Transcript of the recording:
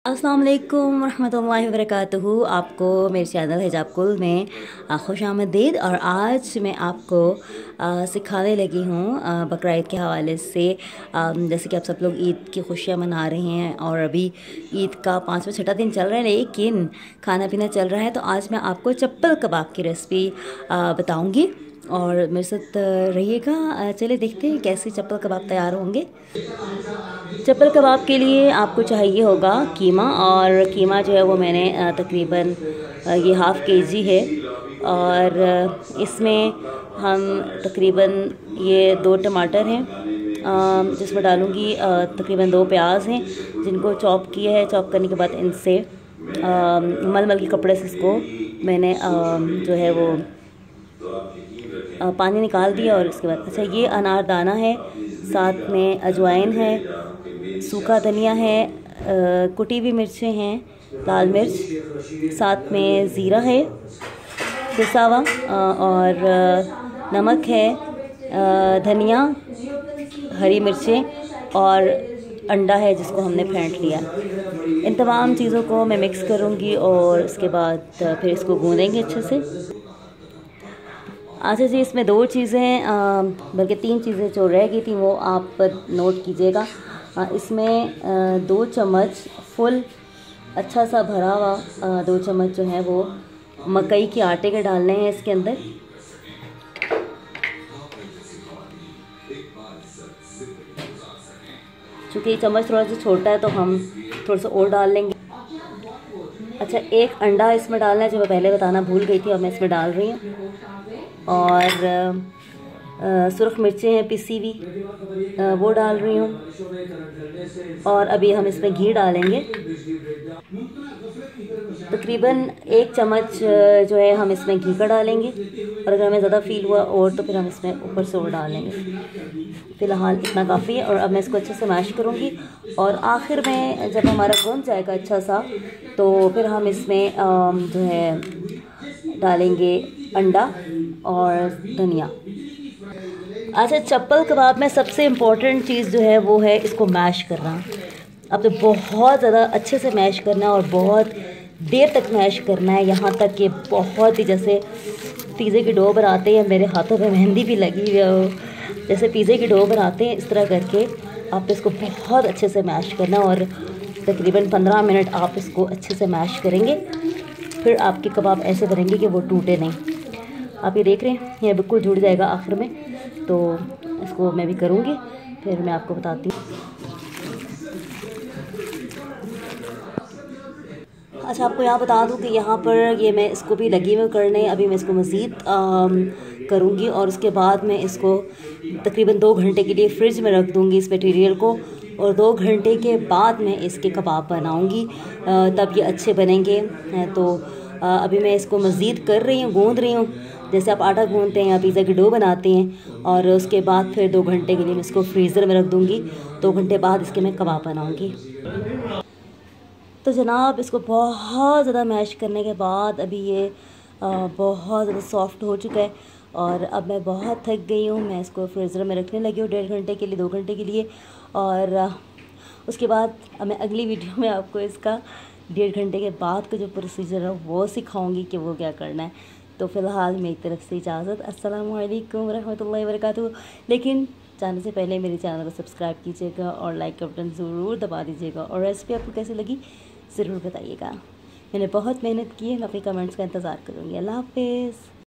अस्सलाम वालेकुम रहमतुल्लाहि व बरकातुहू। आपको मेरे चैनल हिजाब कुल में खुश आमदीद। और आज मैं आपको सिखाने लगी हूँ बकरा ईद के हवाले से। जैसे कि आप सब लोग ईद की खुशियाँ मना रहे हैं और अभी ईद का 5वां छठा दिन चल रहा है, लेकिन खाना पीना चल रहा है। तो आज मैं आपको चप्पल कबाब की रेसिपी बताऊँगी और मेरे साथ रहिएगा। चलिए देखते हैं कैसे चप्पल कबाब तैयार होंगे। चप्पल कबाब के लिए आपको चाहिए होगा कीमा, और कीमा जो है वो मैंने तकरीबन ये हाफ़ केजी है। और इसमें हम तकरीबन ये 2 टमाटर हैं जिसमें डालूँगी, तकरीबन 2 प्याज हैं जिनको चॉप किया है। चॉप करने के बाद इनसे मलमल के कपड़े से इसको मैंने जो है वो पानी निकाल दिया। और उसके बाद अच्छा ये अनारदाना है, साथ में अजवाइन है, सूखा धनिया है, कुटी हुई मिर्चें हैं, लाल मिर्च, साथ में ज़ीरा है पिसा हुआ, और नमक है, धनिया, हरी मिर्चें और अंडा है जिसको हमने फेंट लिया। इन तमाम चीज़ों को मैं मिक्स करूँगी और उसके बाद फिर इसको गूँदेंगे अच्छे से। अच्छा जी, इसमें 2 चीज़ें बल्कि 3 चीज़ें जो रह गई थी वो आप नोट कीजिएगा। इसमें 2 चम्मच फुल अच्छा सा भरा हुआ 2 चम्मच जो है वो मकई के आटे के डालने हैं इसके अंदर। चूँकि ये चम्मच थोड़ा सा छोटा है तो हम थोड़ा सा और डाल लेंगे। अच्छा, 1 अंडा इसमें डालना है जो मैं पहले बताना भूल गई थी, अब मैं इसमें डाल रही हूँ। और सुरख मिर्चें हैं पिसी हुई, वो डाल रही हूँ। और अभी हम इसमें घी डालेंगे, तकरीबन 1 चम्मच जो है हम इसमें घी का डालेंगे। और अगर हमें ज़्यादा फील हुआ और तो फिर हम इसमें ऊपर से और डालेंगे। फ़िलहाल इतना काफ़ी है। और अब मैं इसको अच्छे से मैश करूँगी और आखिर में जब हमारा गूंद जाएगा अच्छा सा तो फिर हम इसमें जो है डालेंगे अंडा और धनिया। अच्छा, चप्पल कबाब में सबसे इम्पोर्टेंट चीज़ जो है वो है इसको मैश करना। अब तो बहुत ज़्यादा अच्छे से मैश करना है और बहुत देर तक मैश करना है, यहाँ तक कि बहुत ही जैसे पिज़्ज़े की डो बनाते हैं, मेरे हाथों पे मेहंदी भी लगी हुई है, जैसे पिज़्ज़े की डो बनाते हैं इस तरह करके आप इसको बहुत अच्छे से मैश करना। और तकरीबन 15 मिनट आप इसको अच्छे से मैश करेंगे, फिर आपके कबाब ऐसे बनेंगे कि वो टूटे नहीं। आप ये देख रहे हैं, ये बिल्कुल जुड़ जाएगा आखिर में। तो इसको मैं भी करूँगी, फिर मैं आपको बताती हूँ। अच्छा, आपको यहाँ बता दूँ कि यहाँ पर ये मैं इसको भी लगी हुई करने, अभी मैं इसको मज़ीद करूँगी और उसके बाद मैं इसको तकरीबन 2 घंटे के लिए फ्रिज में रख दूँगी इस मटेरियल को। और 2 घंटे के बाद मैं इसके कबाब बनाऊँगी, तब ये अच्छे बनेंगे। तो अभी मैं इसको मज़ीद कर रही हूँ, गूँध रही हूँ, जैसे आप आटा गूँधते हैं या पिज़्ज़ा की डो बनाते हैं। और उसके बाद फिर 2 घंटे के लिए मैं इसको फ्रीज़र में रख दूँगी। 2 घंटे बाद इसके मैं कबाब बनाऊँगी। तो जनाब, इसको बहुत ज़्यादा मैश करने के बाद अभी ये बहुत ज़्यादा सॉफ्ट हो चुका है। और अब मैं बहुत थक गई हूँ, मैं इसको फ्रीज़र में रखने लगी हूँ 1.5 घंटे के लिए, 2 घंटे के लिए। और उसके बाद अब मैं अगली वीडियो में आपको इसका 1.5 घंटे के बाद का जो प्रोसीजर है वो सिखाऊंगी कि वो क्या करना है। तो फ़िलहाल मेरी तरफ से इजाज़त। अस्सलामु अलैकुम रहमतुल्लाहि व बरकातुहू। लेकिन जाने से पहले मेरे चैनल को सब्सक्राइब कीजिएगा और लाइक का बटन ज़रूर दबा दीजिएगा। और रेसिपी आपको कैसी लगी ज़रूर बताइएगा। मैंने बहुत मेहनत की है, मैं अपनी कमेंट्स का इंतज़ार करूँगी। अल्लाह हाफ़िज़।